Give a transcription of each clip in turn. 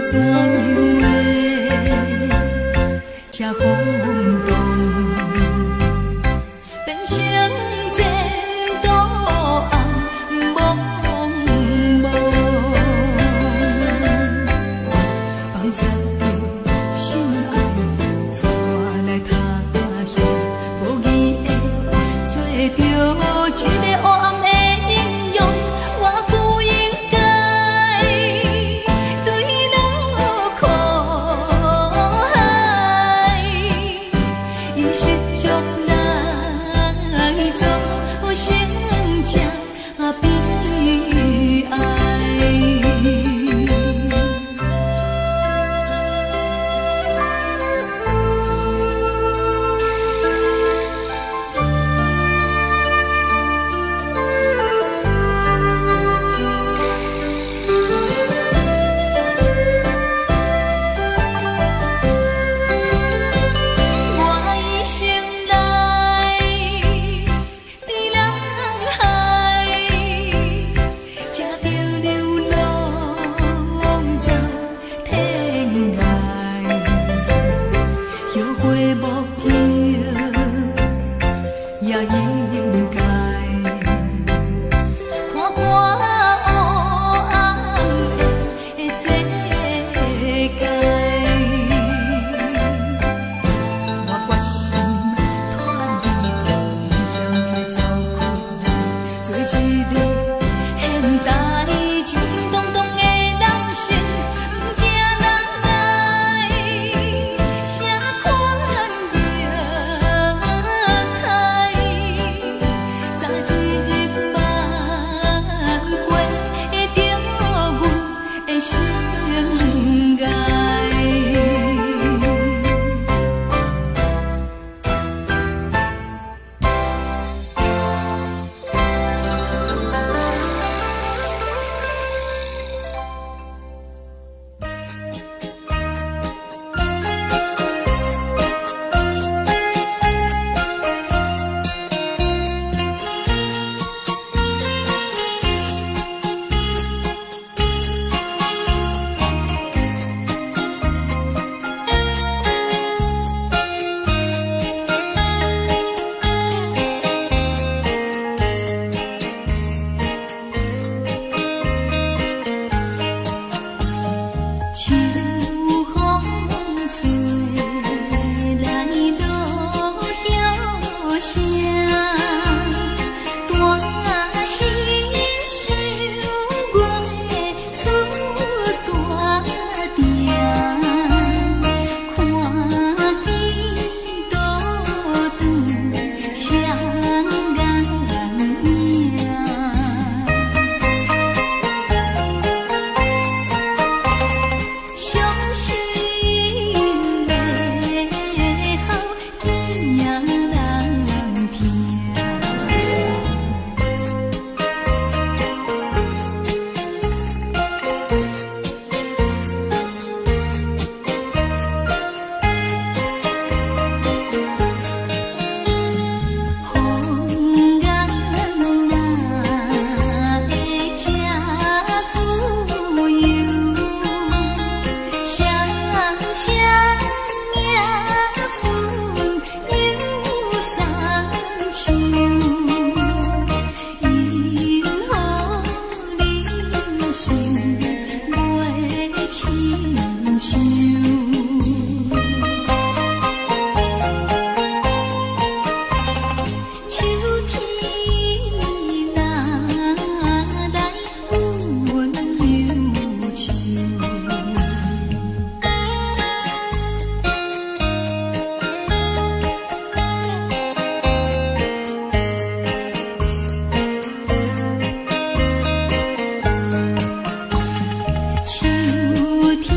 怎样的这轰动，变成前途暗茫茫，放散着心爱，带来他乡，无义的做着一个黑暗的英雄，我不应该对路苦海，用失足来做成这悲哀。也应该看破黑暗的世界，我决心脱离向走开，做一个现代清清动动的人生，不惊人来谁看秋天。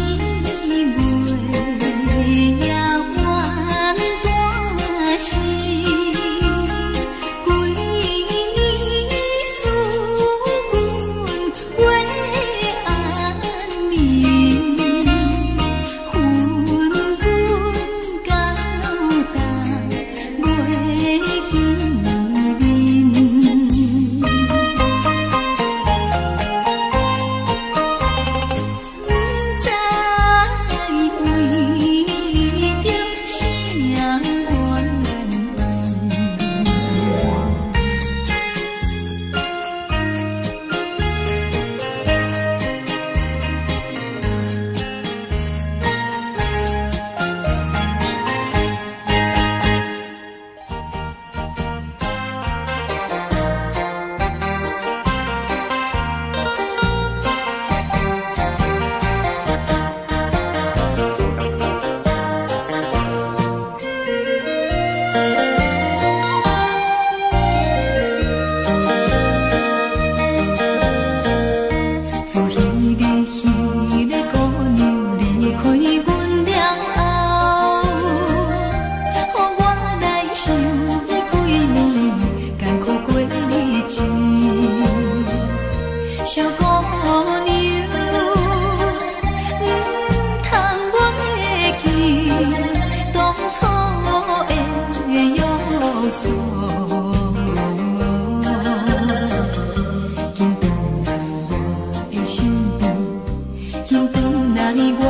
来我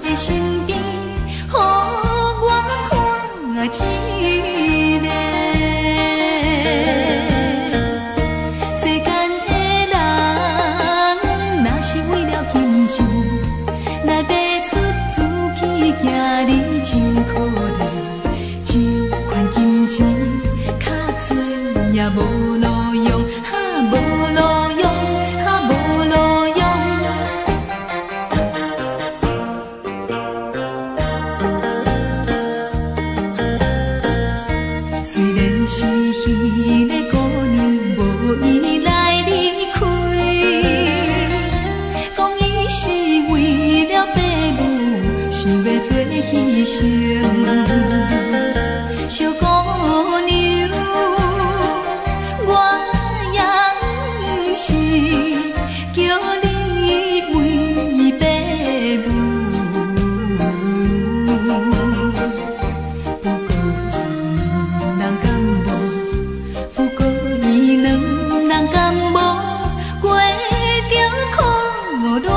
的身边，予我看一个。世间的人，若是为了金钱，来爬出自己行你真可怜。这款金钱较多也无路用，无路用，无路用。虽然是彼个姑娘无意来离开，讲伊是为了爸母，想要做牺牲。小姑娘，我也不是叫你为爸母，不过伊两人敢无过着苦乱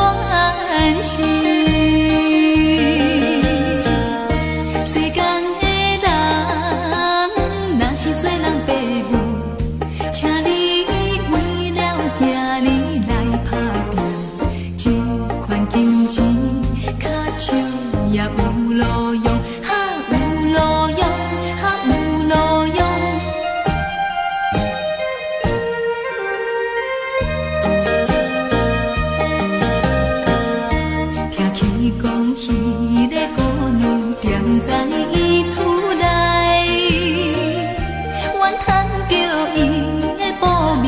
世。世间的人，若是做人爸母，请你为了囝儿来打拼，这款金钱较少也有路用，有路用，有路用。听起讲彼个姑娘踮在伊厝内，怨叹着伊的报名，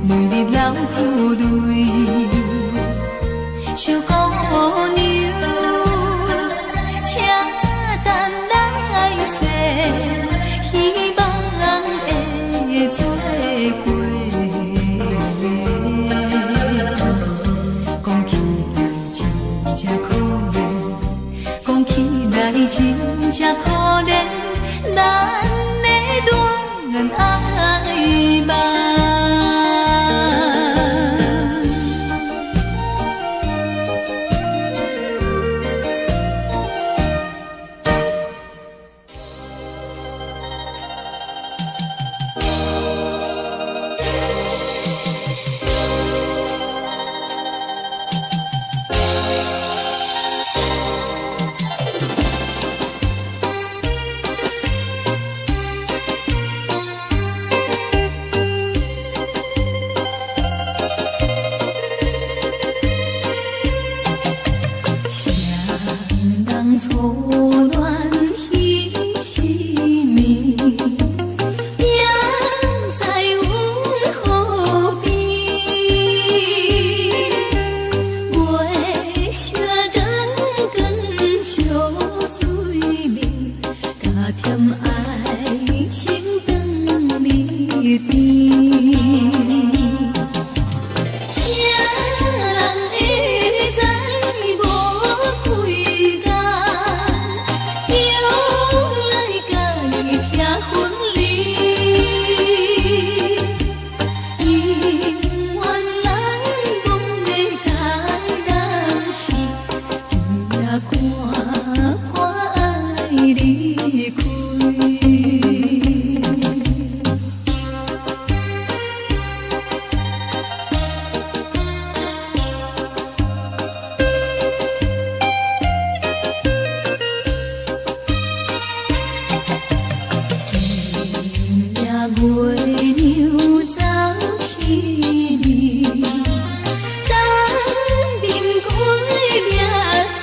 每日流珠泪。小姑娘，请等来世，希望会做伙。讲起来真正可怜，讲起来真正可怜，咱的恋爱梦。错乱彼痴迷，也在阮河边。月色光光照水面，加添爱情长蜜甜。月娘走去眠，当面归夜痴。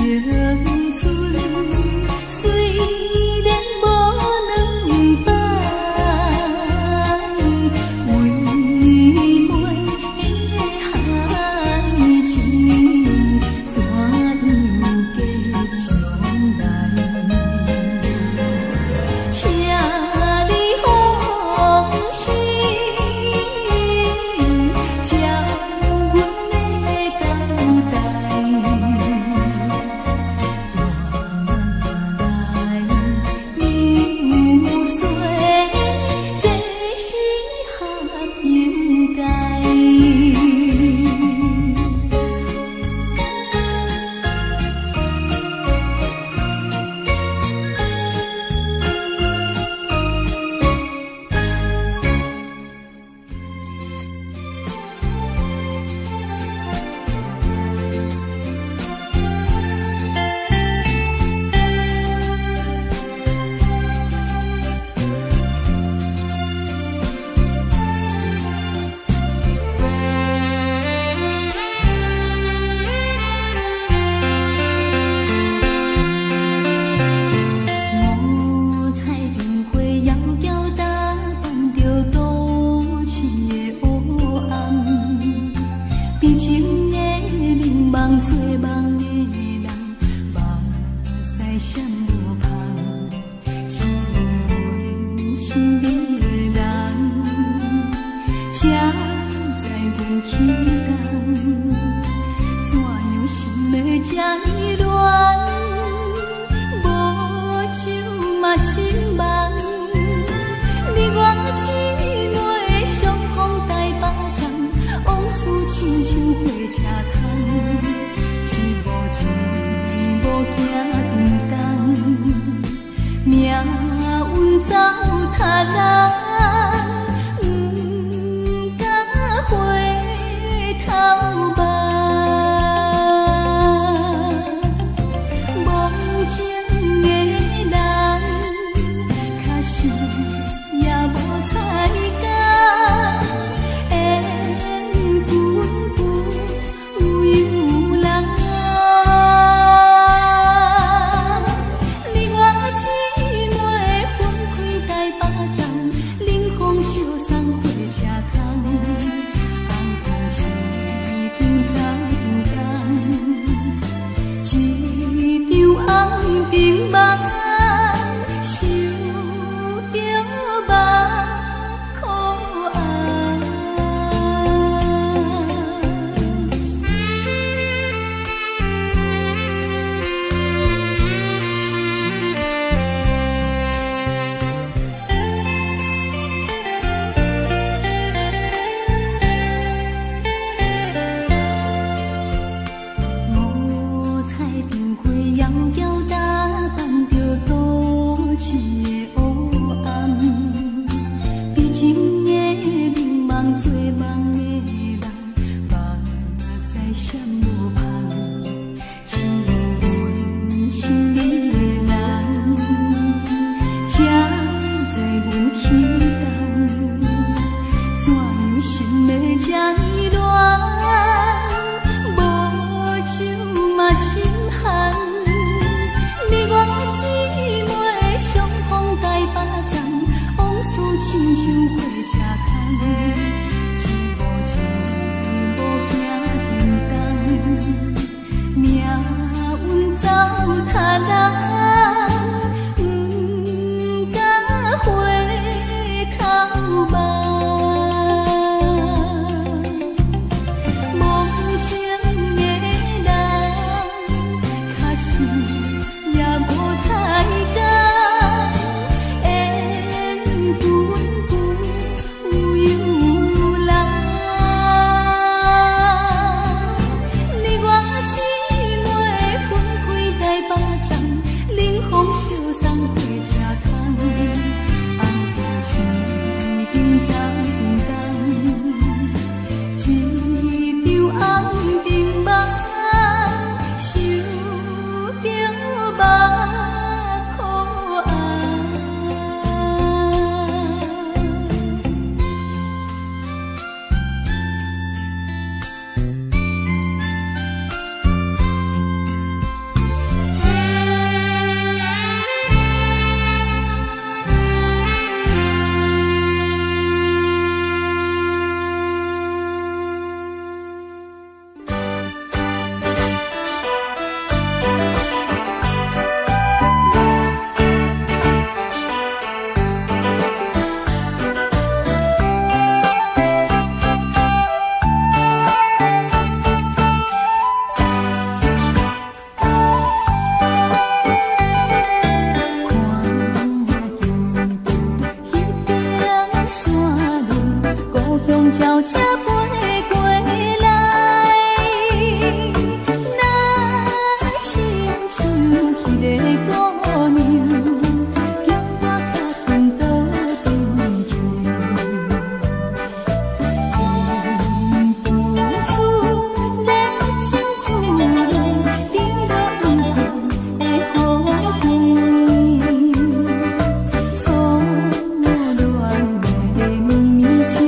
有人。的黑暗，比情的迷茫做梦的人，目屎闪无香，只阮心里的人，才知阮轻重，怎样心的这呢乱，无酒嘛心寒。你我姊妹相逢台北站，往事亲像火车空，一步一步行沉重，命运走他人，不敢回头望。梦情的人，确实也无彩工，缘分不由人。你我姊妹分开台北站，冷风相送火车空，红灯市场走叮当，一场红灯梦，受着目苦红。鸟车飞过来，若亲像迄个姑娘，叫我脚紧倒转去。忍不住热情自然，滴落雨的雨天，错乱的秘密情。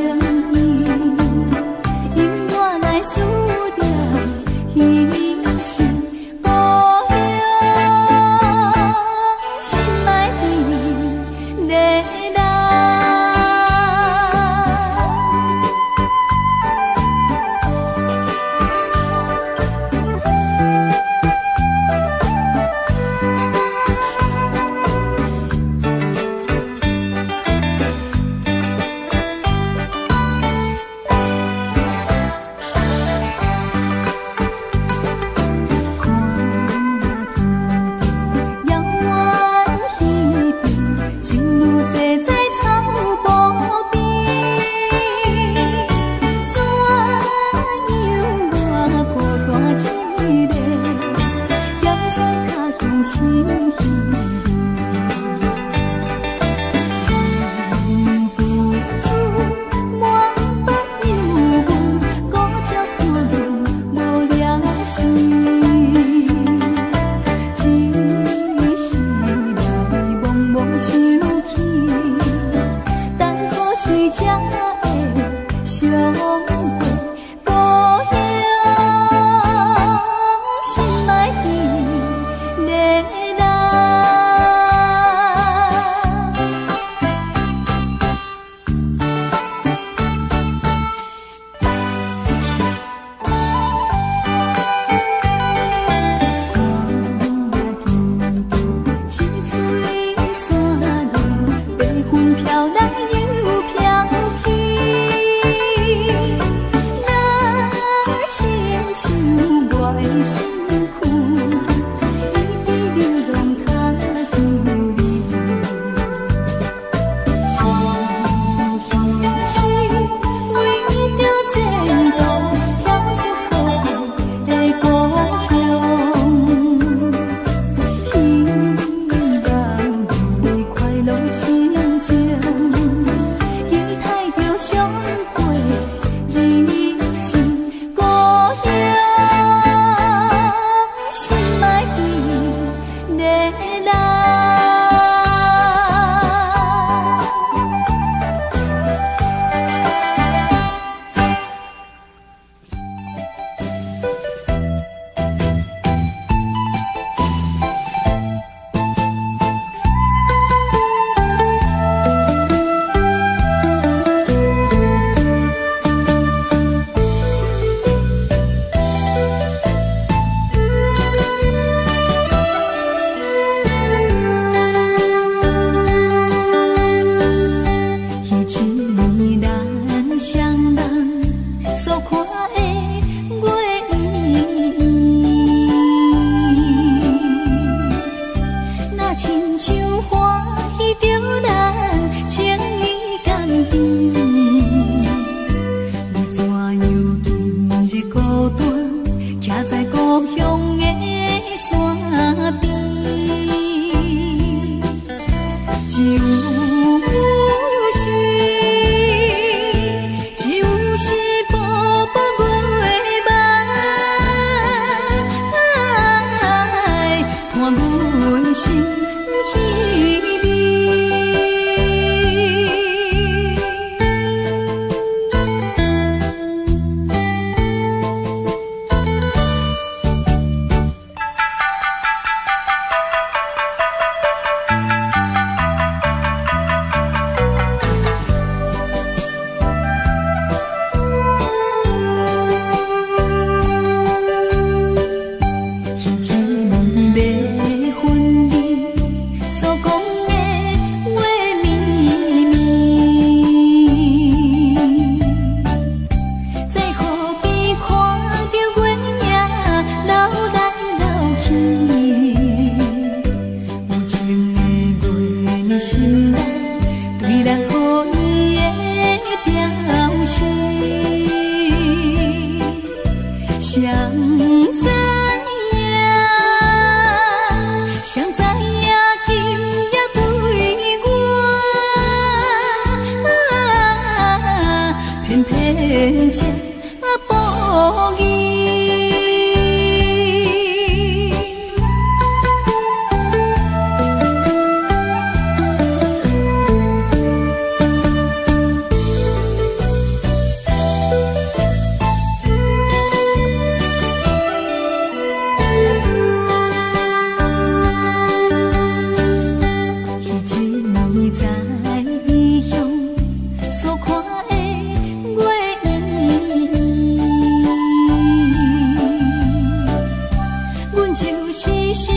就是想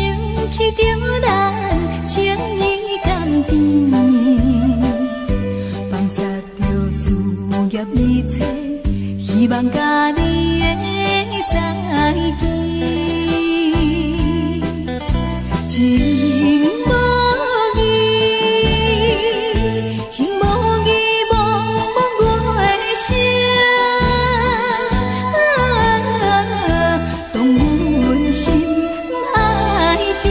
起着咱情意甘甜，放下着事业一切，希望甲你会再见。情无义，情无义，茫茫月声，当阮心爱甜。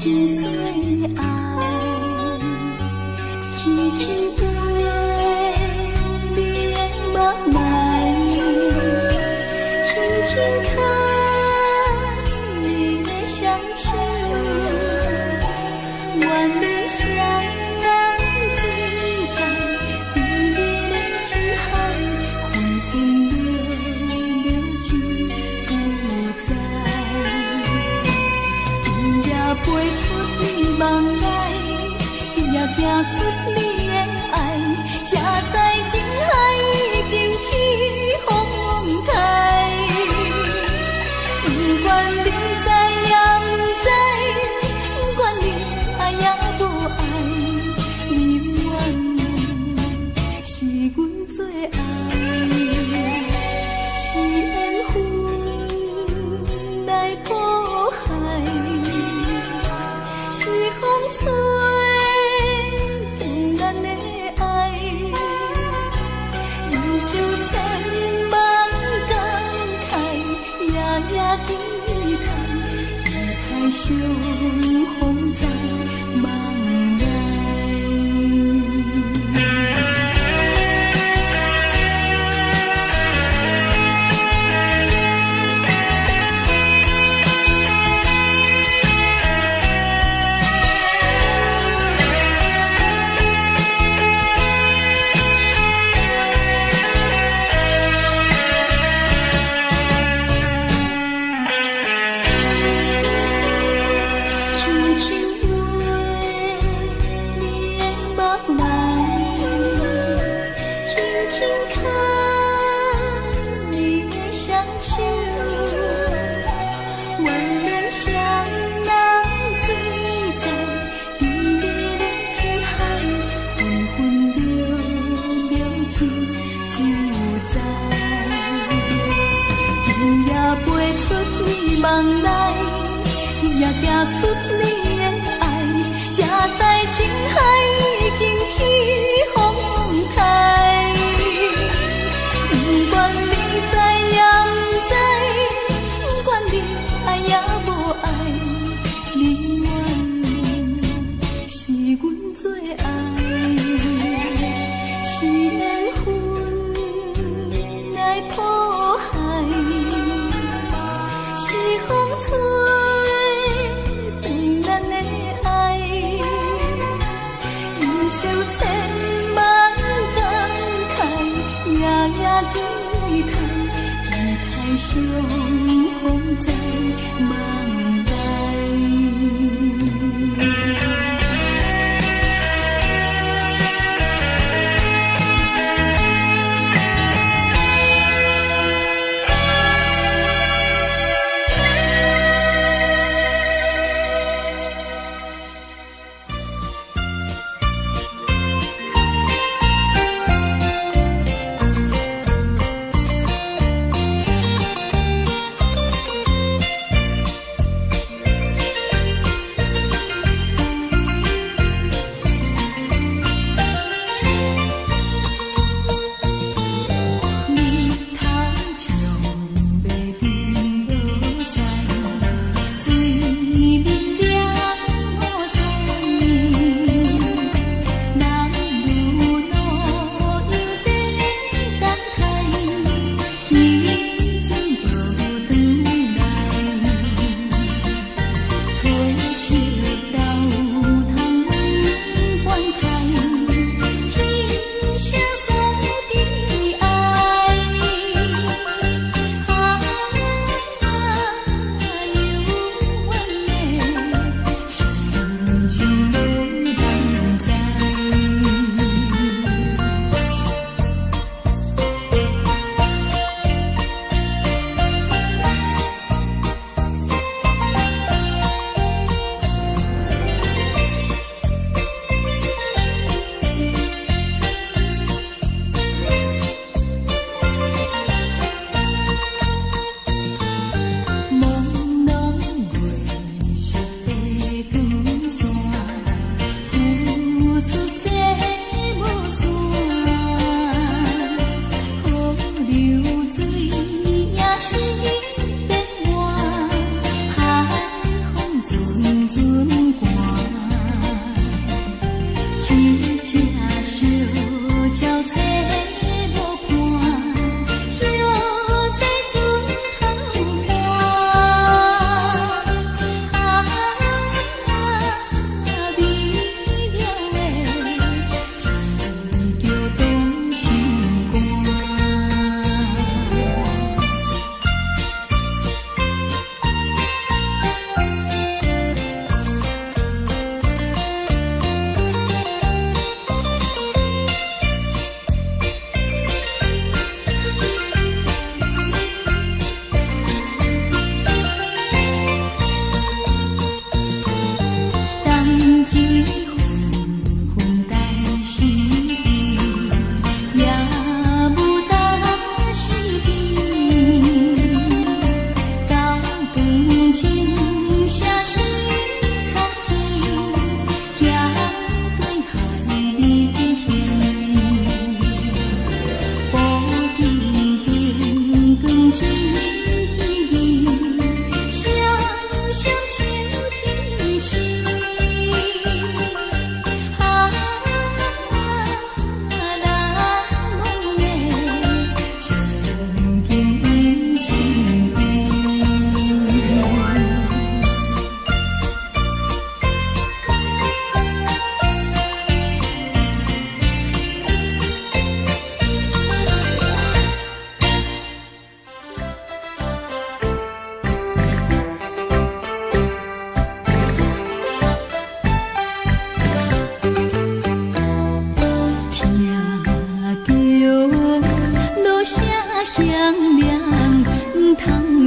真碎爱，轻轻飞，你的目来，轻轻看，你的双手，愿人相人醉在甜蜜的情海，昏昏流流情自在。飞出你梦来，也行出你的爱，才知情海已经起风台。不管你知也不知，不管你爱也无爱，你愿是阮最爱，是缘分来破坏。是风吹断咱的爱，忍受千万感慨，夜夜期待，期待相逢在梦内。梦来，也行出你的爱，才知情海已经起风台。不管你知也不知，不管你爱也无爱，你愿是阮最爱，是缘分来破坏。是风吹断咱的爱，忍受千万感慨，夜夜期待，期待相逢在梦内。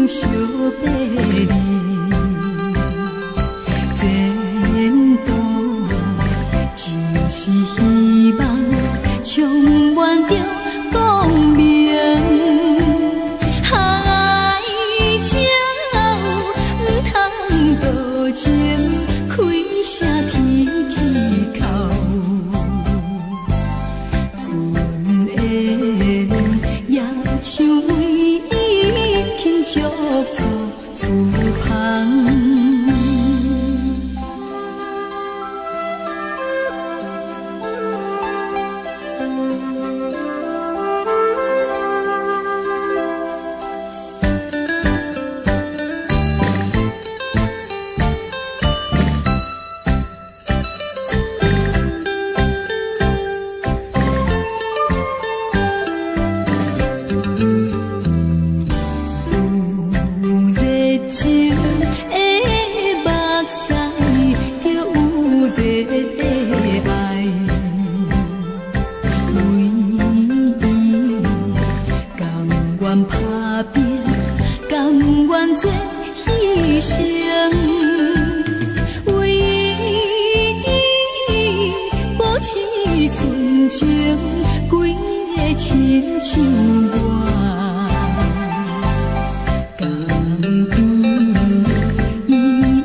相别离，前途只是希望，充满着光明。爱情唔通多情，开声啼啼哭。船缘也像为伊轻足足厝旁。做牺牲，为伊保持纯情，规个亲像我。甘愿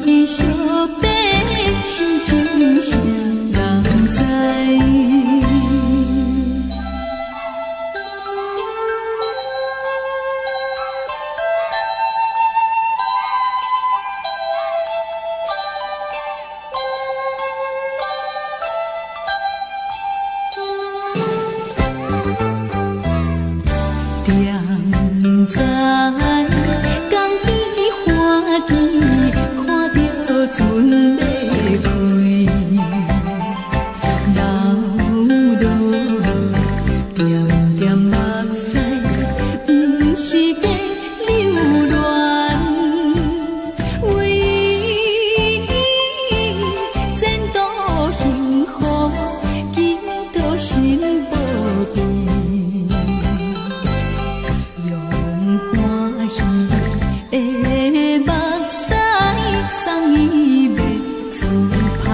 伊相别，心情谁人知？点知江边花枝，看着船要开，流落点点目屎，不是在流恋，为伊前途幸福，紧到心无变。送伊要厝旁，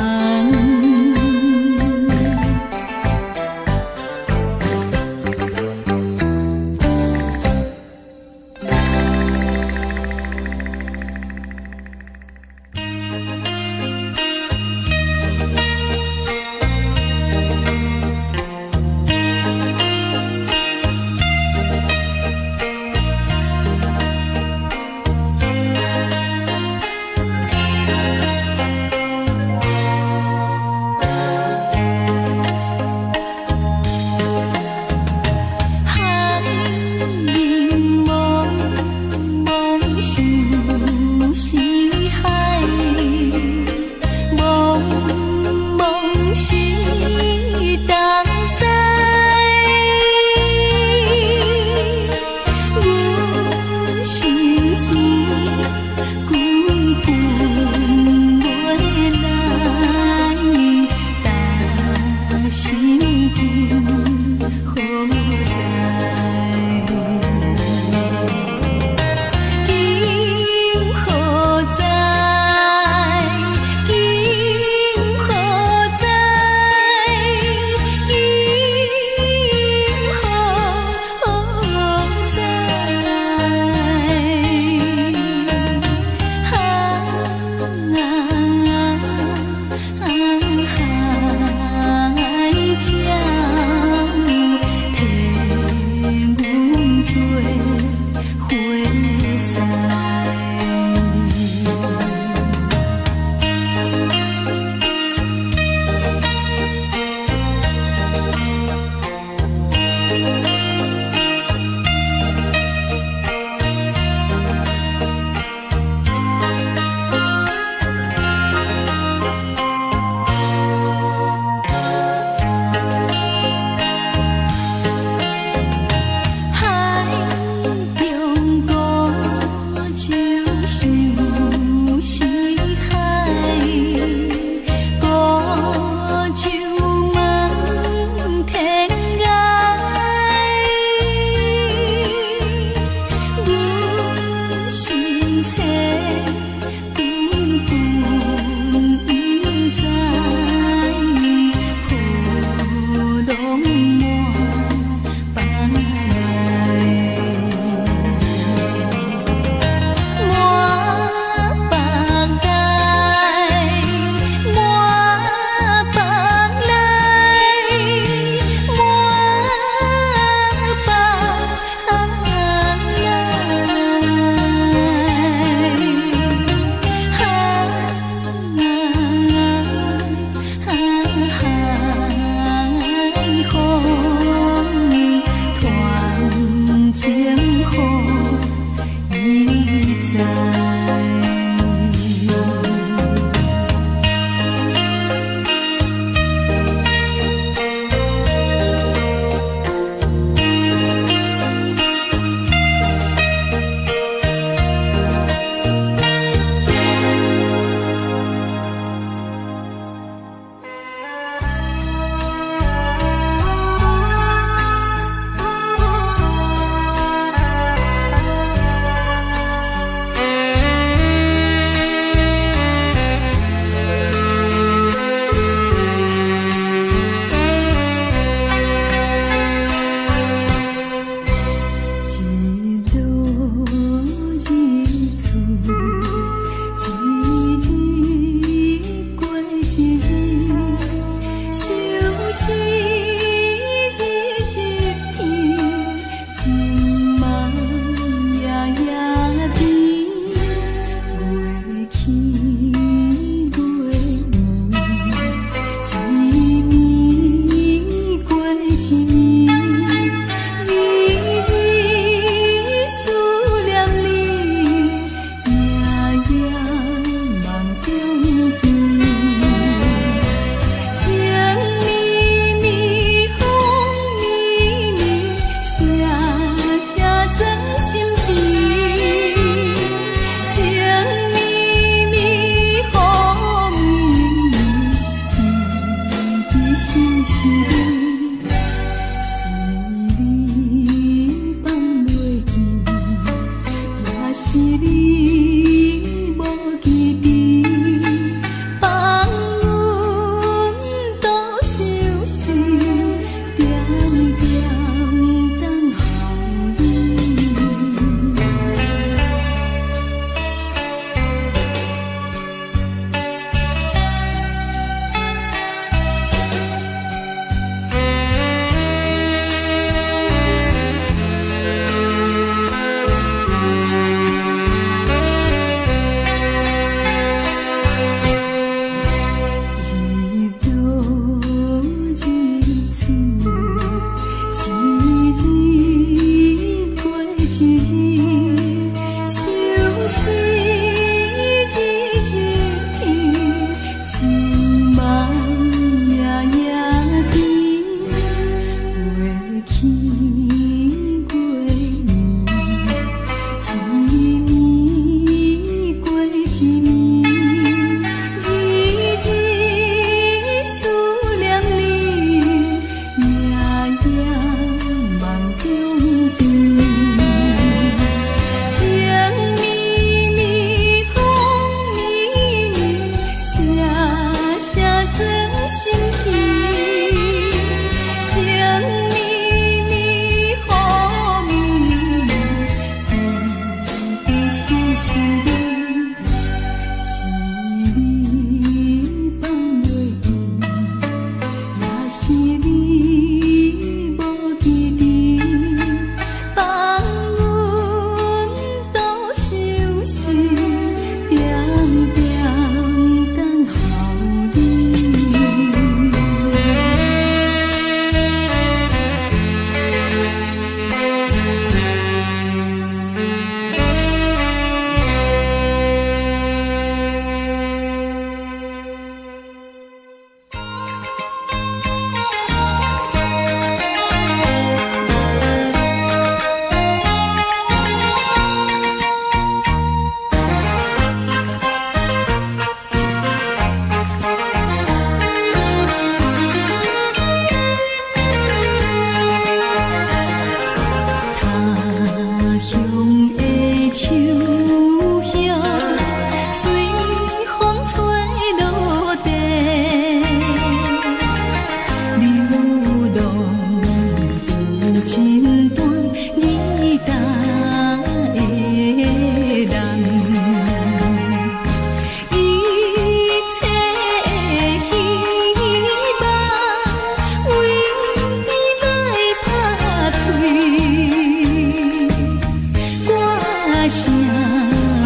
声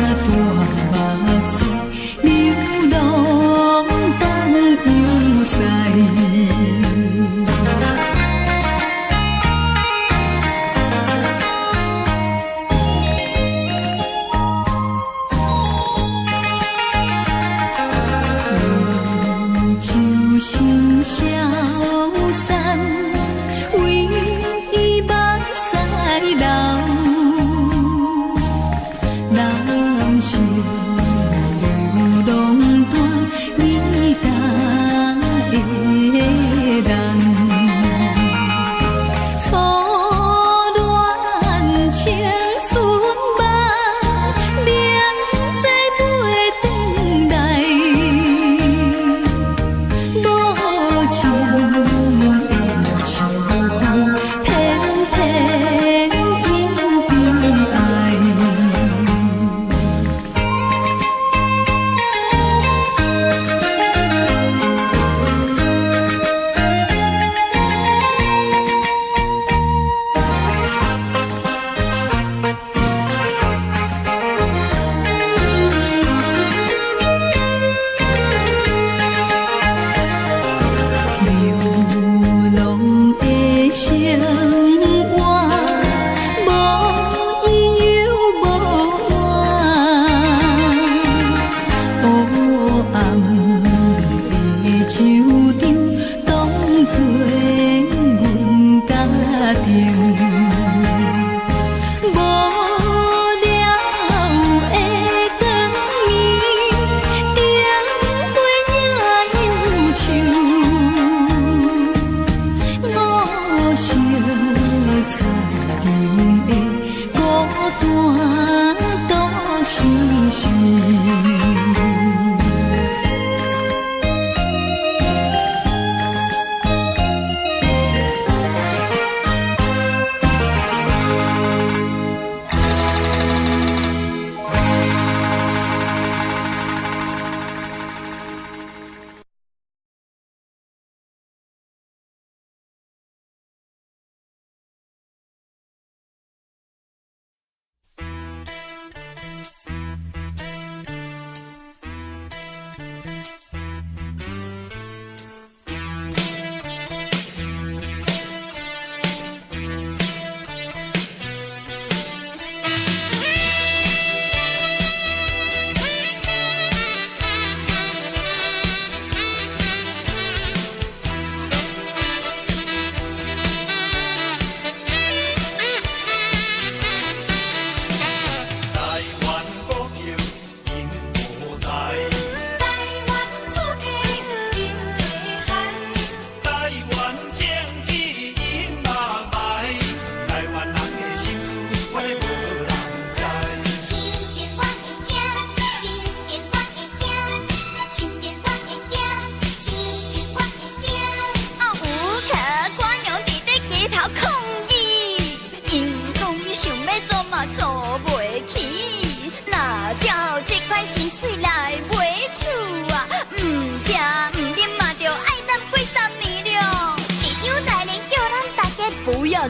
大目屎，流浪当游哉。心消散，为伊目屎流，人生流浪短，你答的人，初恋青春梦，明知袂转来。情的秋风，偏偏又悲哀。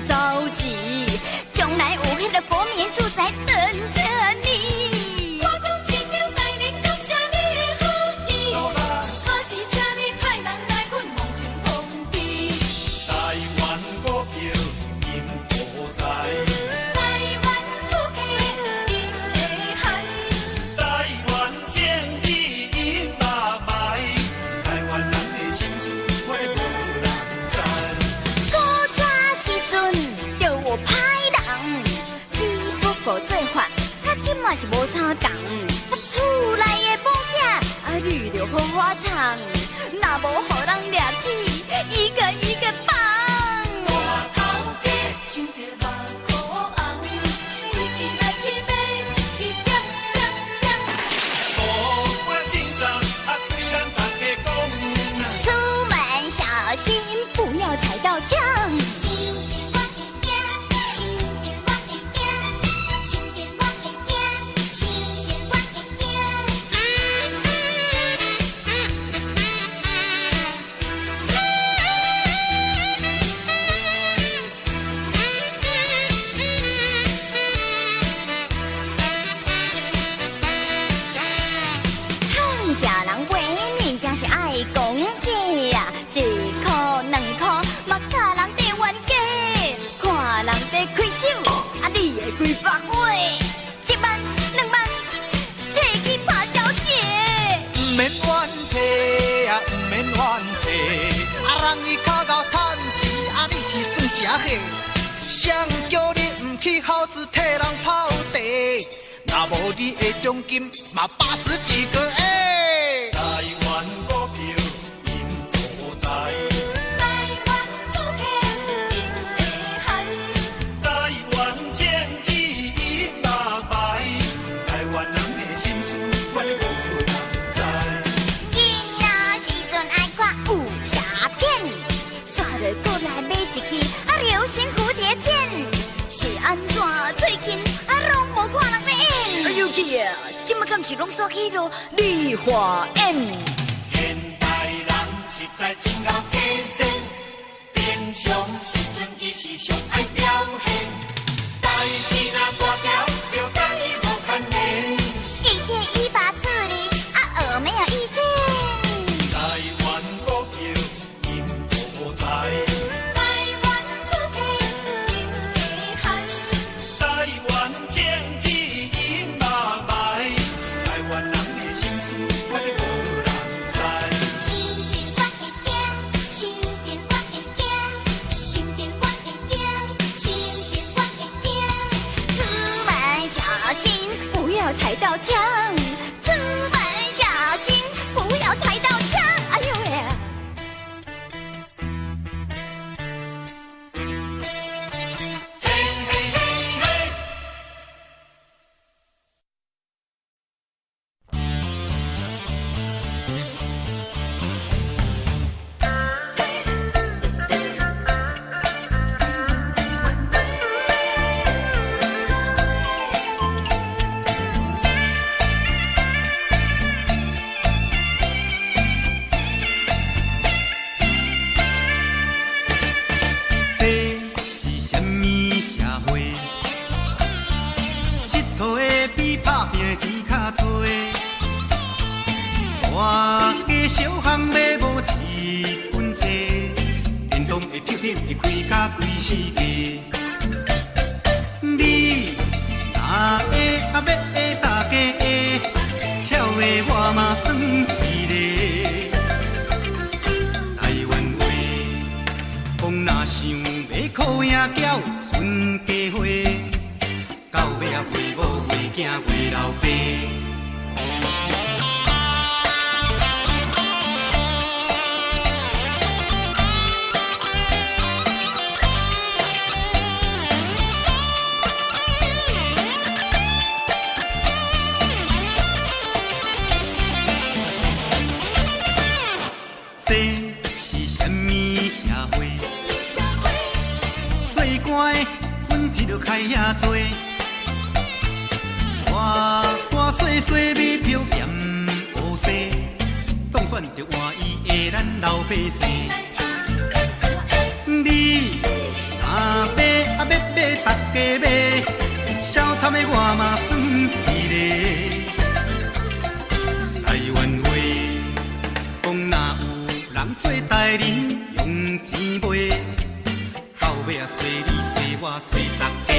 着急，将来有迄个国民住宅等着你。我讲一条带领感谢你的好意，可是请你派人来阮梦前通知。台湾股票因无在，台湾主客因会害，台湾政治因嘛歹，台湾人的心事话无人知。古早时阵着有歹人，只不过做法甲即嘛是无相共。厝内的宝囝，你着好好藏，若无互人掠去，一个一个放。大头家想着目眶红，规气来去买一支点点点。无关真相，对咱大家讲。出门小心，不要踩到枪。的几百块，1万、2万，摕去拍小姐。不免怨气啊，不免怨气，啊人伊靠到趁钱，啊你是算啥货？谁叫你不去好子替人泡茶？若无你的奖金嘛80几个亿。台湾股票因土财，台湾主客因会害，台湾政治因嘛败，台湾人的心思我无人知。囡仔时阵爱看武侠片，煞落过来买一支啊流星蝴蝶剑，是安怎最近啊拢无看人咧演？哎呦去啊！即马敢是拢煞去咯梨花院。现代人实在真够假善，平常时阵伊是上爱表现，代志若大条，就甲伊无牵连。一切依法处理啊，我没有意见。台湾股票因土财，台湾主客因会害，台湾政治因嘛歹，台湾人的心思我无人知。心电我会惊，心电我会惊，心电我会惊，心电我会惊。出门小心，不要踩到枪。出门小心，不要踩到枪。哎呦喂！这是什么社会？佚佗的比打拼的钱较多，大家小巷买无一分钱，电动的票票会开甲规世界。你若会啊要会大家会，巧的我嘛算一个。台湾话。讲若想要靠赢缴存家伙，到尾啊陪某陪囝陪老爸。这是什么社会？做官的本钱就开遐多，大大细细买票嫌乌西，当选着换伊的咱老百姓。你若买啊要买，大家买，小摊的我嘛算一个。台湾话讲若有人做代人，用钱买。到尾啊，随你随我随大家。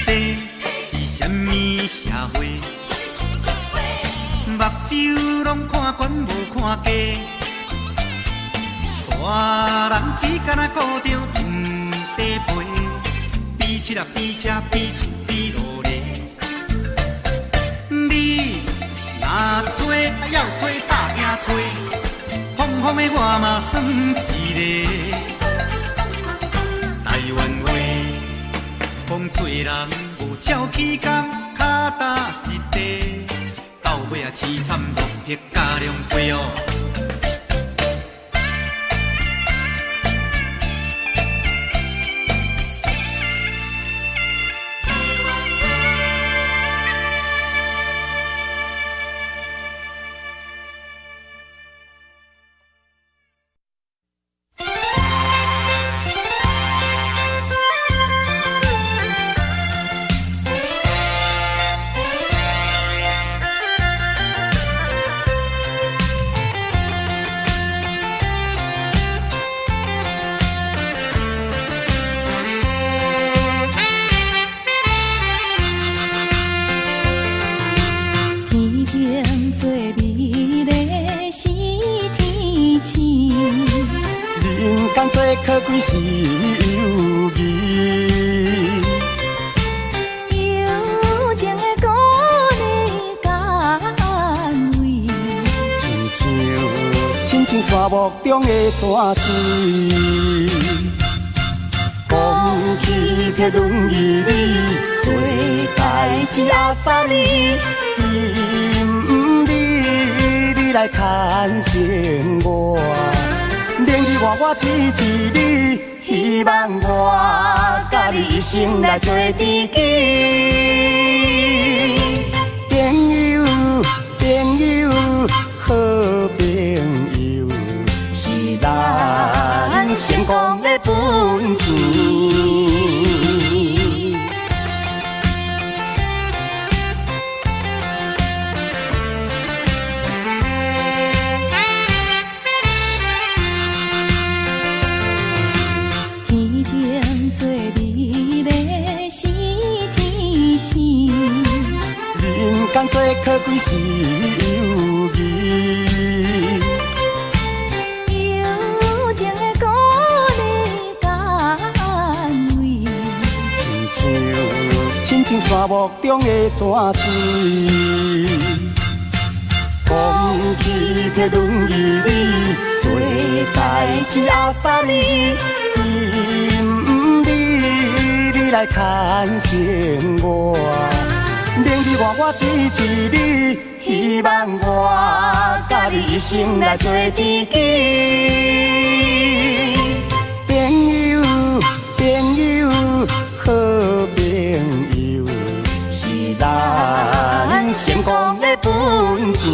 这是什么社会？目睭拢看悬无看低。大人只敢若顾着长地皮，比七啊比车比厝比路咧。你若找啊要找大正找，风风的我嘛算一个。台湾话讲做人无照起工，脚踏实地，到尾啊凄惨落魄加凉杯哦。可贵是友谊。友情的鼓励甘慰，亲像山漠中的泉水。讲起迄轮椅里，做代志阿三年，因你来牵绳我，明日我支持你，希望我甲你一生来做知己。朋友，朋友，好朋友，是咱成功的本钱。天顶做美丽是天星，人间最可贵是友谊。友情的鼓励甘慰，亲像山漠中的泉水。讲起迄轮椅里，做代志阿三年，因你来牵绳我，明日我支持你，希望我甲你一生来做知己。朋友，朋友，好朋友，是咱成功的本钱。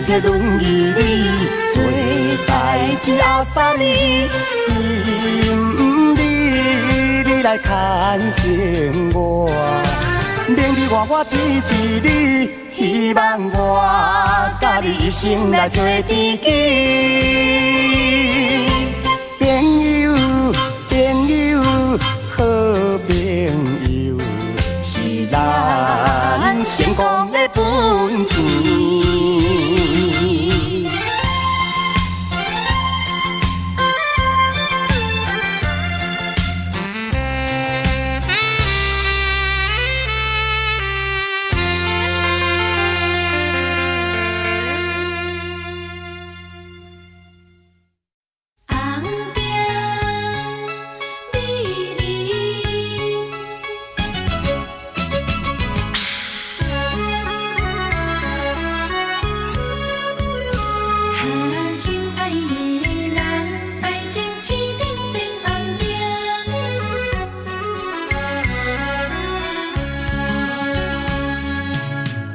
迄轮椅里，做代志阿三年，因你来牵绳我，明日我支持你，希望我甲你一生来做知己。朋友，朋友，好朋友，是咱成功的本钱。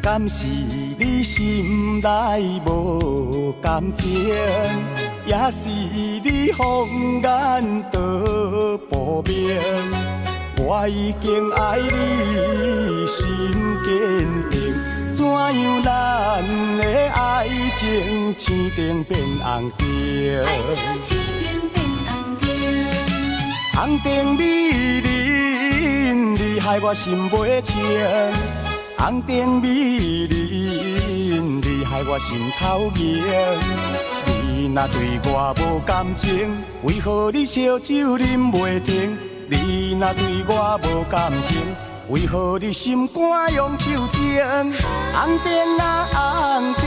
敢是你心内无感情，也是你放眼道不明。我已经爱你心坚定，怎样咱的爱情青灯变红灯？爱到青灯变红灯，红灯美人，你害我心袂清。红灯美人，你害我心头硬。你若对我无感情，为何你烧酒啉袂停？你若对我无感情，为何你心肝用手情？红灯啊红灯，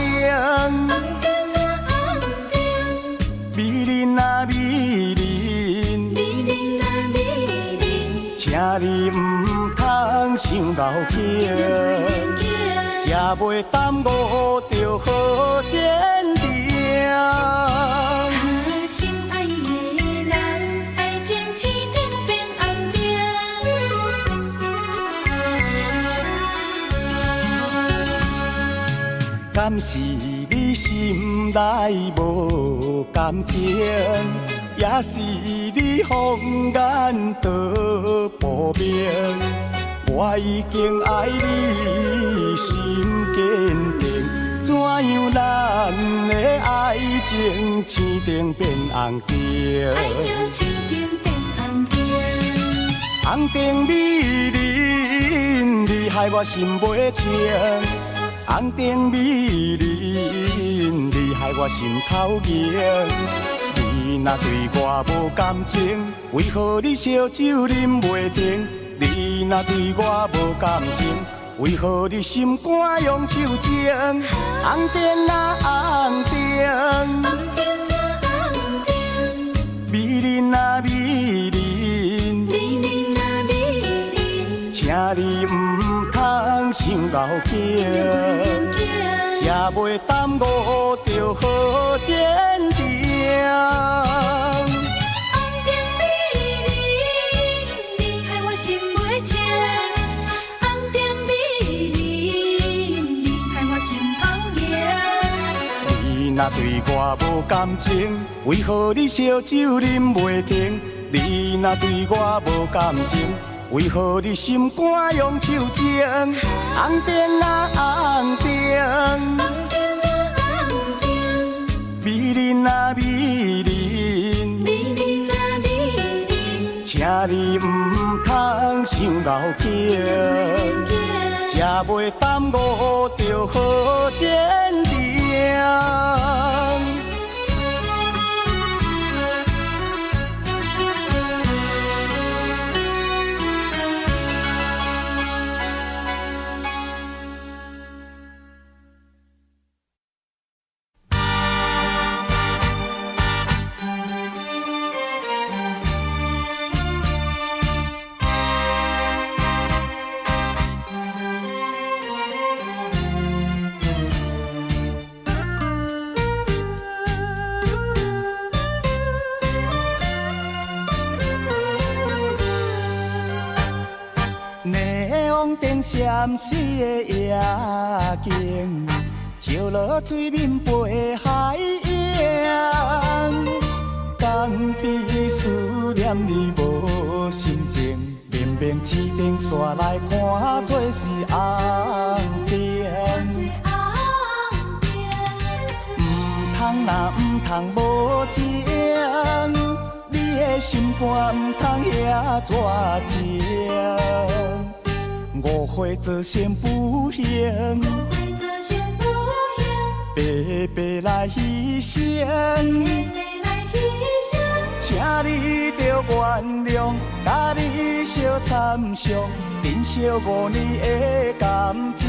美人啊美人，请你唔通想老境，才袂耽误着好前程。心爱的人，爱情青灯变红灯。敢是你心内无感情，也是你风眼道不明。我已经爱你心坚定，怎样咱的爱情青灯变红灯？爱情青灯变红灯，红灯美人，你害我心袂清。红灯美人，你害我心头痒。你若对我无感情，为何你烧酒啉袂停？你若对我无感情，为何你心肝用手情？红灯啊红灯，红灯啊红灯，美人啊美人，美人啊美人，请你唔通伤脑筋，才袂耽误着好前程。红灯美人，你害我心袂静。红灯美人，你害我心头痒。你若对我无感情，为何你烧酒啉袂停？你若对我无感情，为何你心肝用手情？红灯啊红灯，红灯啊红灯，美人啊美人，美人啊美人，请你唔通伤脑筋，才袂耽误着好前程。闪烁的夜景，照落水面飞海洋。江边思念你无心情，明明市顶煞来看做是红灯。唔通若唔通无情，你的心肝唔通遐绝情。误会做仙不行，白白来牺牲，请你着原谅，甲你相参详，珍惜5年的感情。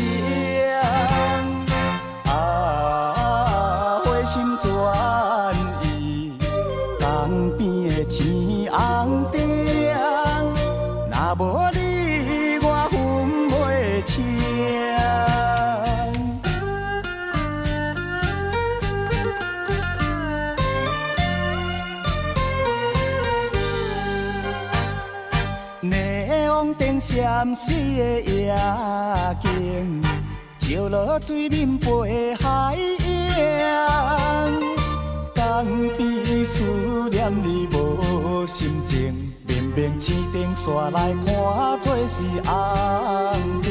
啊，花心转意，江边的青红灯，若无你。霓虹灯闪烁的夜景，照落水面飞海洋。江边思念你无心情，明明市顶煞来看做是红灯。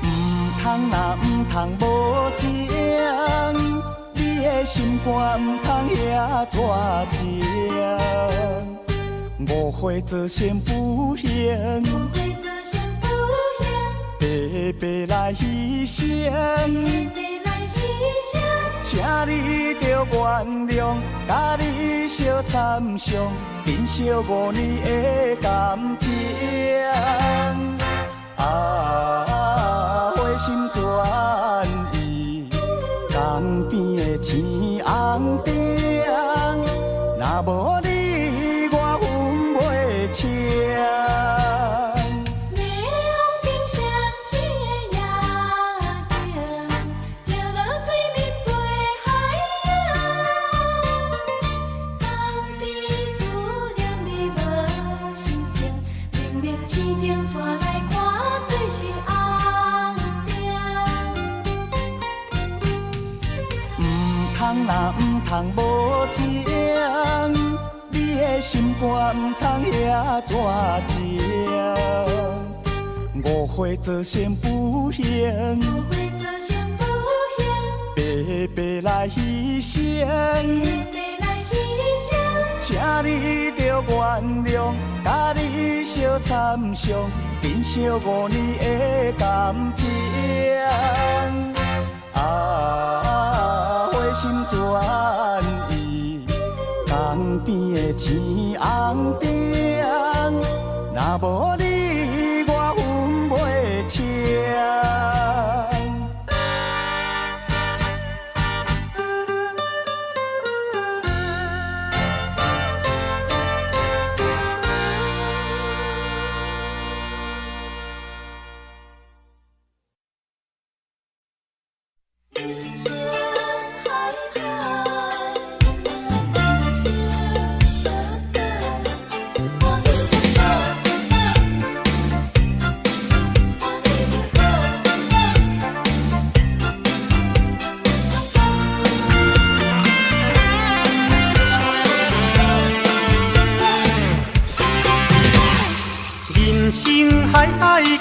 唔通若唔通无情，你的心肝唔通遐绝情。误会做仙不行，白白来牺牲。请你着原谅，甲你相参详，珍惜5年的感情。啊，花心转意，江边的青红灯，若无你我分袂清。通若毋通无情，你的心肝毋通遐绝情。误会造成不幸，白白来牺牲，请你着原谅，甲你相参详，珍惜5年的感情。花心转意，江边的青红灯，若无你我分袂清。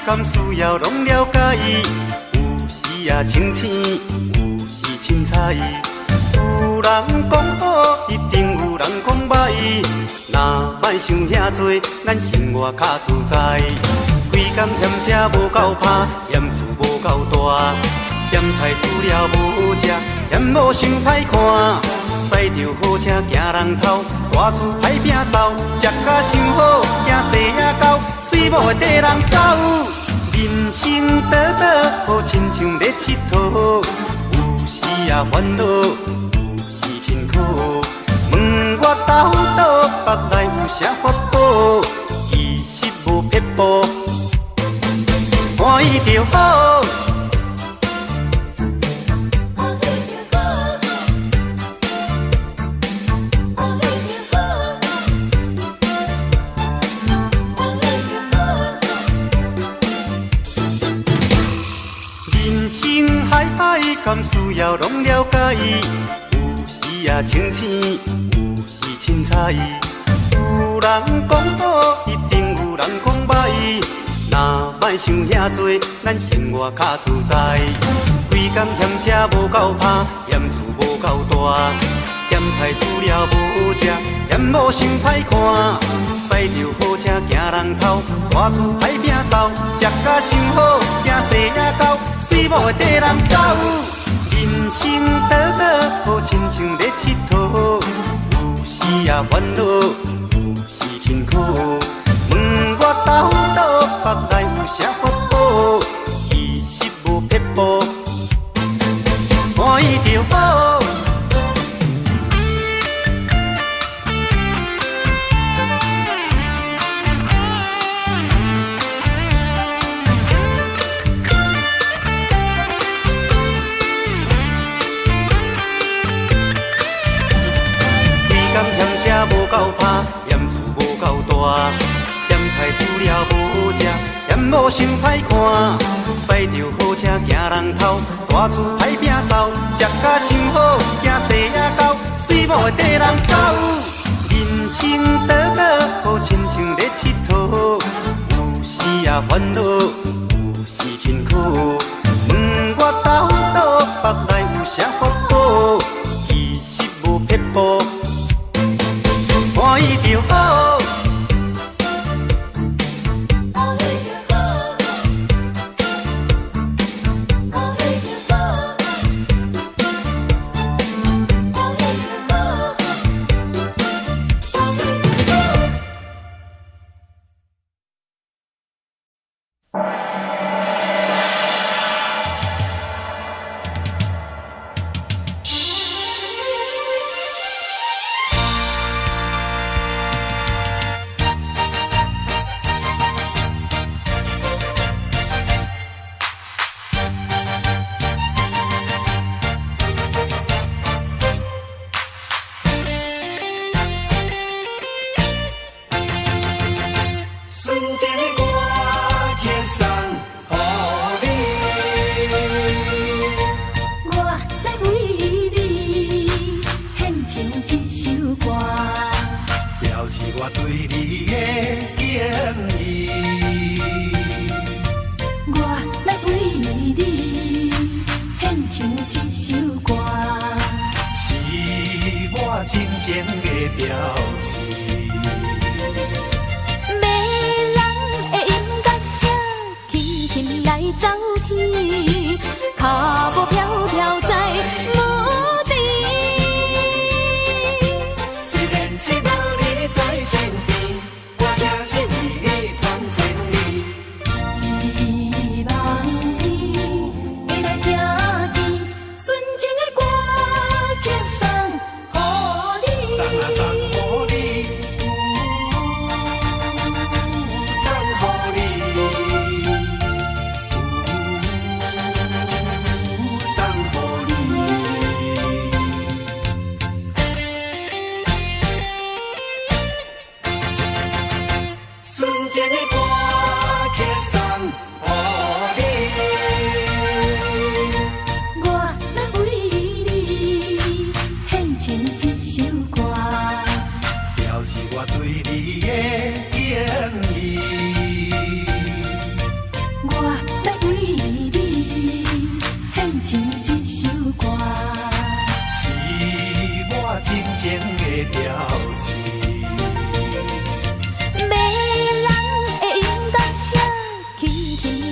敢需要拢了解，有时也清醒，有时凊彩。有人讲好，一定有人讲歹。若莫想遐多，咱生活较自在。规工嫌车无够拍，嫌厝无够大，嫌菜煮了无食，嫌某想歹看。驶着好车行人头，大厝歹摒扫，食甲伤好，惊细仔狗，水某会缀人走。人生短短，好亲像咧佚佗，有时也烦恼，有时辛苦。问我斗倒，北来有啥法宝？其实无撇步，欢喜就好。敢需要拢了解，有时也清醒，有时凊彩。有人讲好，一定有人讲歹。若莫想遐多，咱生活较自在。规工嫌车无够拍，嫌厝无够大，嫌菜煮了无食，嫌某想歹看。驶着好车行人头，大厝歹摒扫，食甲伤好，惊细仔狗，水某会缀人走。人生短短，好亲像咧佚佗，有时也烦恼，有时辛苦。问我斗倒，北来有啥法宝？其实无撇步，欢喜就好。无够拍，嫌厝无够大，嫌菜煮了无食，嫌某想歹看。驶着好车行人头，大厝歹摒扫，食甲伤好，惊细仔狗，水某会缀人走。人生短短，好亲像咧佚佗，有时也烦恼，有时辛苦。问我斗倒，北来有啥法宝？其实无撇步。欢喜就好。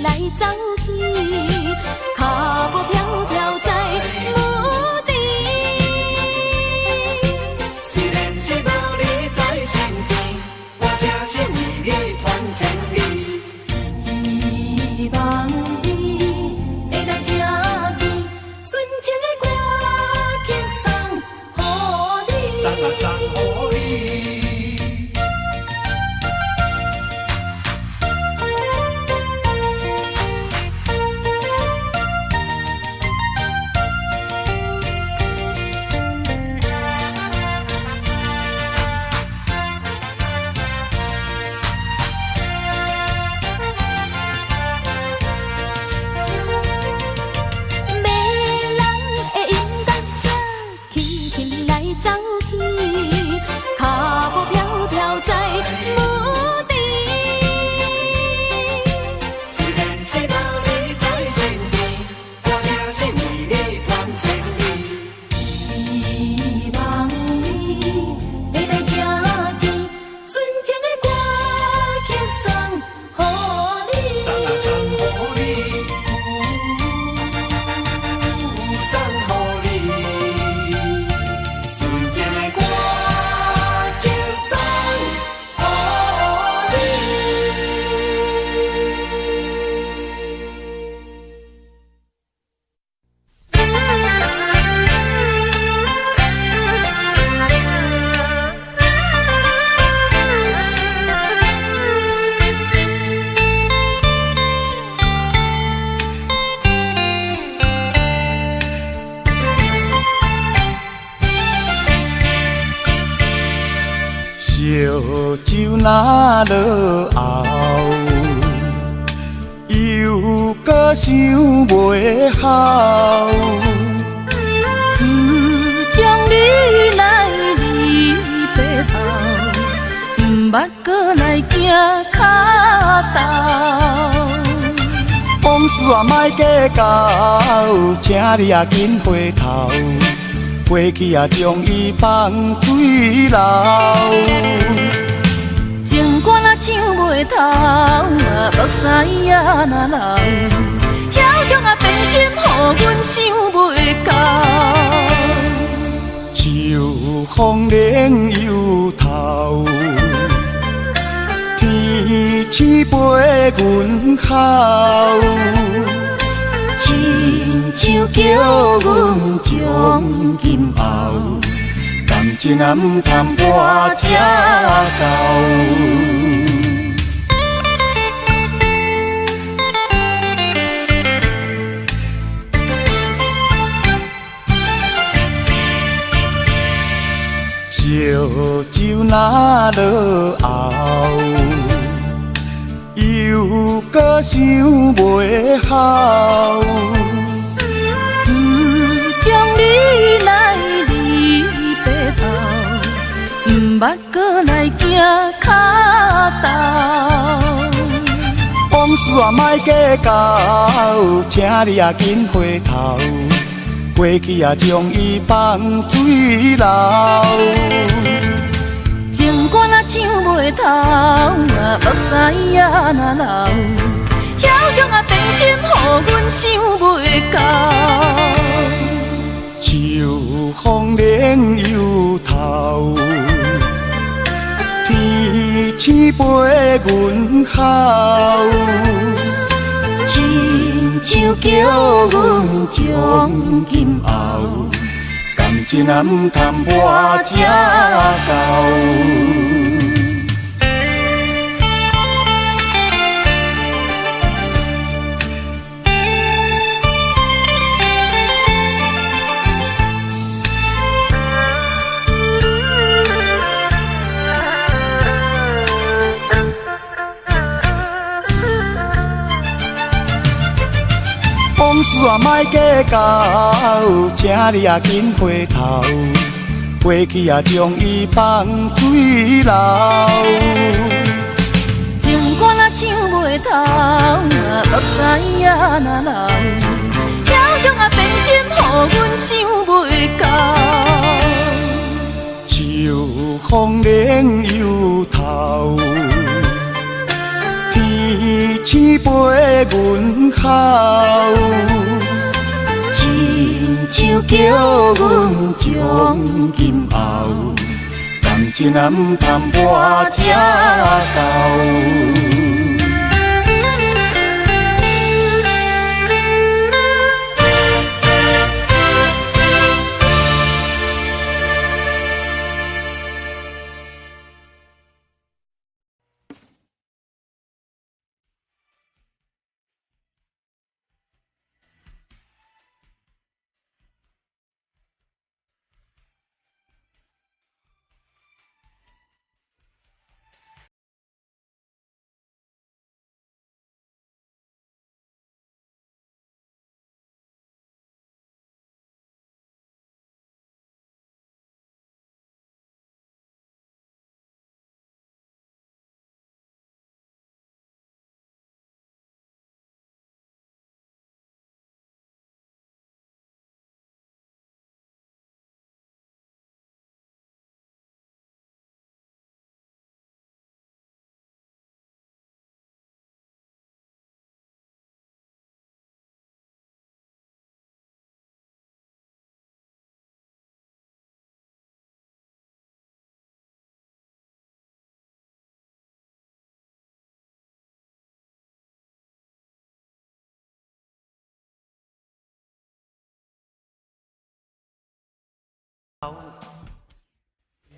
来走去，脚步飘飘在无地。虽然是无你在身边，我诚心为你传千里。希望你会来听见纯情的歌曲送予你，送啊送予你。烧酒若落后，又搁想袂好。自从你来离白头，毋捌搁来行脚头。往事啊，莫计较，请你啊紧回头。过去啊，将伊放水流。情歌若唱袂透，目屎也若流，遐强啊变心，予阮想袂到。秋风冷又透，天星陪阮哭。亲像叫阮将今后，感情啊毋通破这厚。烧酒若落后，又搁想袂好。自从你来离白头，毋捌搁来行脚头。往事啊莫计较，请你啊紧回头。过去啊将伊放水流。情歌若唱袂透，目屎也若流，遐强啊变心，予阮想袂到。秋风冷又透，天星陪阮哭。亲像叫阮将今后，感情啊毋通破这厚。往事啊莫计较，请你啊紧回头。过去啊将伊放水流。情歌若唱袂透，目屎也若流，遐强啊变心，予阮想袂到。秋风冷又透，天青杯阮口，亲像叫阮将今后，感情啊毋通我这够。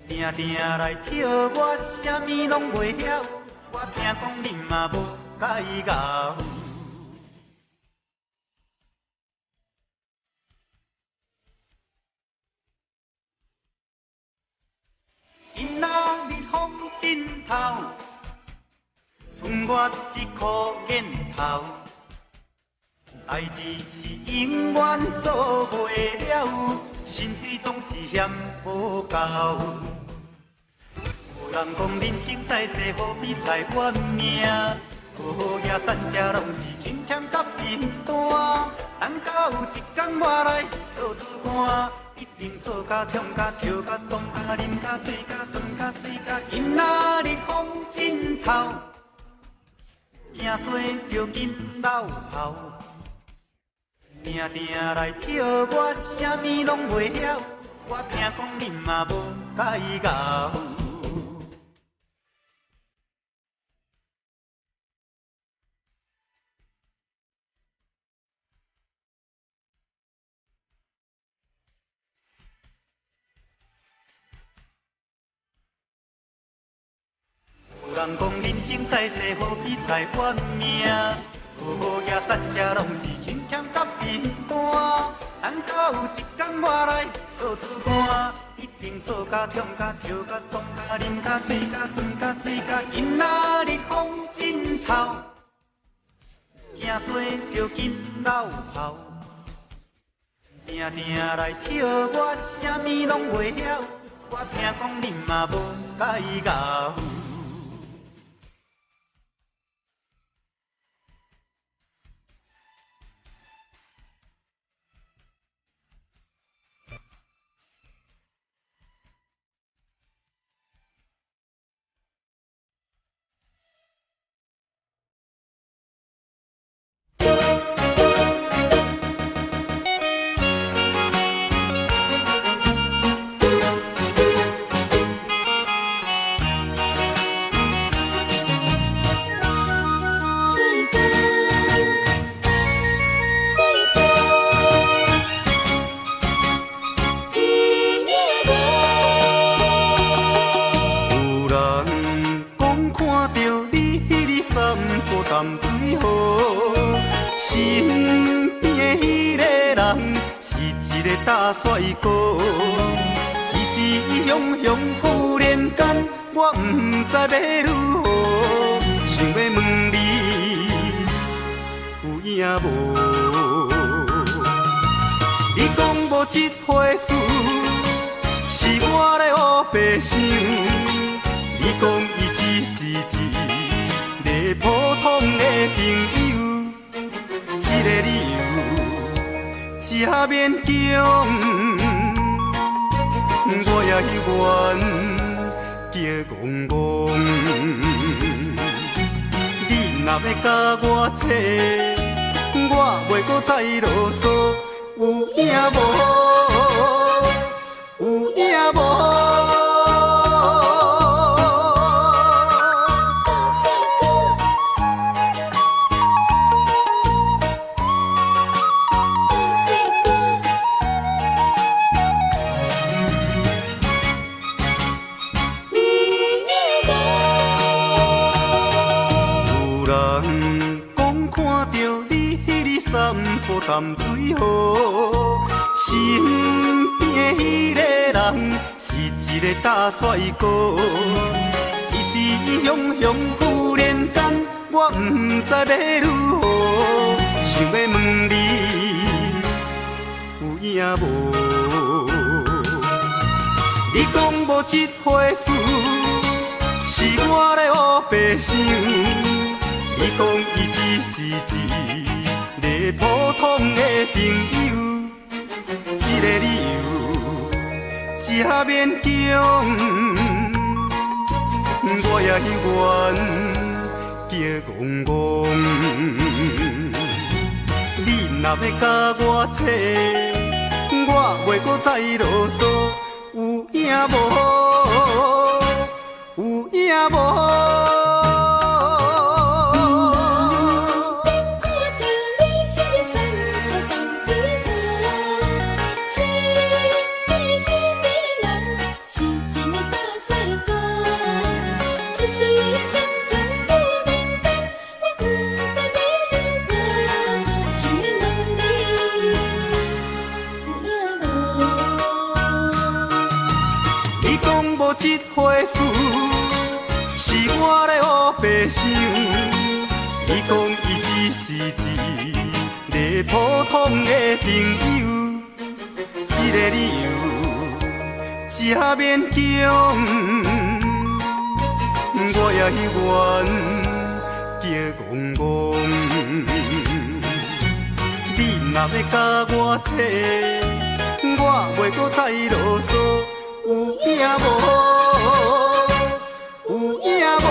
定定来笑我，啥物拢袂晓。我听讲你嘛无解咬。因仔日风枕头，剩我一箍烟头。代志是永远做袂了，薪水总是嫌无够。无人讲人生在世何必来怨命，好野善者拢是勤俭甲贫惰。等到有一天我来做主官，一定做甲冲甲跳甲爽甲啉甲醉甲酸甲水甲因仔日风枕头，惊洗着紧老头。定定来笑我，啥物拢袂晓。我听讲你嘛无解咬。有人讲人生在世何必来怨命，好野善者拢是勤俭甲贫惰。等到有一天我来做主官，一定做甲冲甲跳甲爽甲啉甲醉甲酸甲水甲因仔日风枕头，惊洗着紧老头。定定来笑我，啥物拢袂晓。我听讲你嘛无解咬。大帅哥，只是雄雄忽然间，我不知要如何，想要问你有影无？你讲无这回事，是我咧黑白想。你讲伊只是一个普通的朋友，这个理由真勉强。我也希望叫戆戆，你若要甲我找，我袂搁再啰嗦，有影无？有影无？淡水河，身边迄个人是一个大帅哥。一时雄雄忽然间，我不知要如何，想要问你有影无？你讲无这回事，是我咧黑白想。你讲伊只是一个普通的朋友，这个理由真勉强，我也愿叫戆戆。你若要甲我找，我袂搁再啰嗦，有影无？有影无？这回事是我咧黑白想，你讲伊只是一个普通的朋友，这个理由真勉强，我也愿叫戆戆。你若要甲我找，我袂搁再啰嗦。有影无？有影无？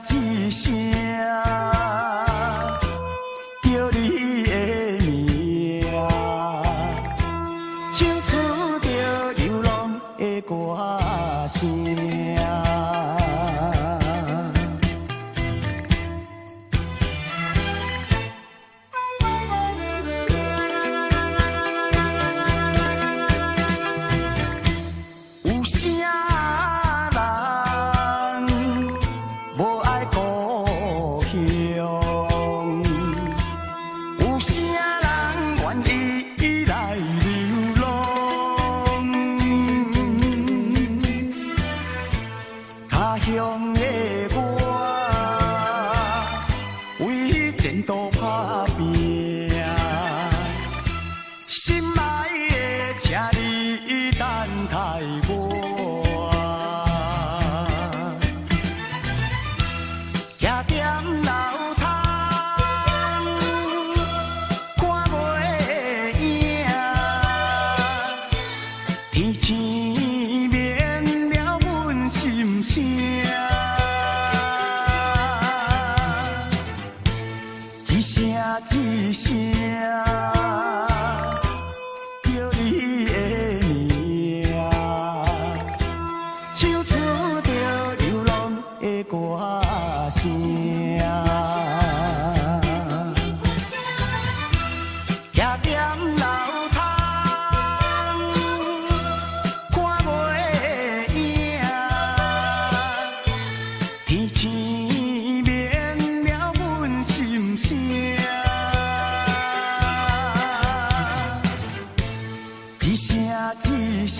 一声叫你的名，唱出着流浪的歌声。有啥人愿意来流浪？天星免了阮心声，一声一声叫你的名，唱出着流浪的歌声。徛踮楼窗，看月影，天星免了阮心声，一声一声。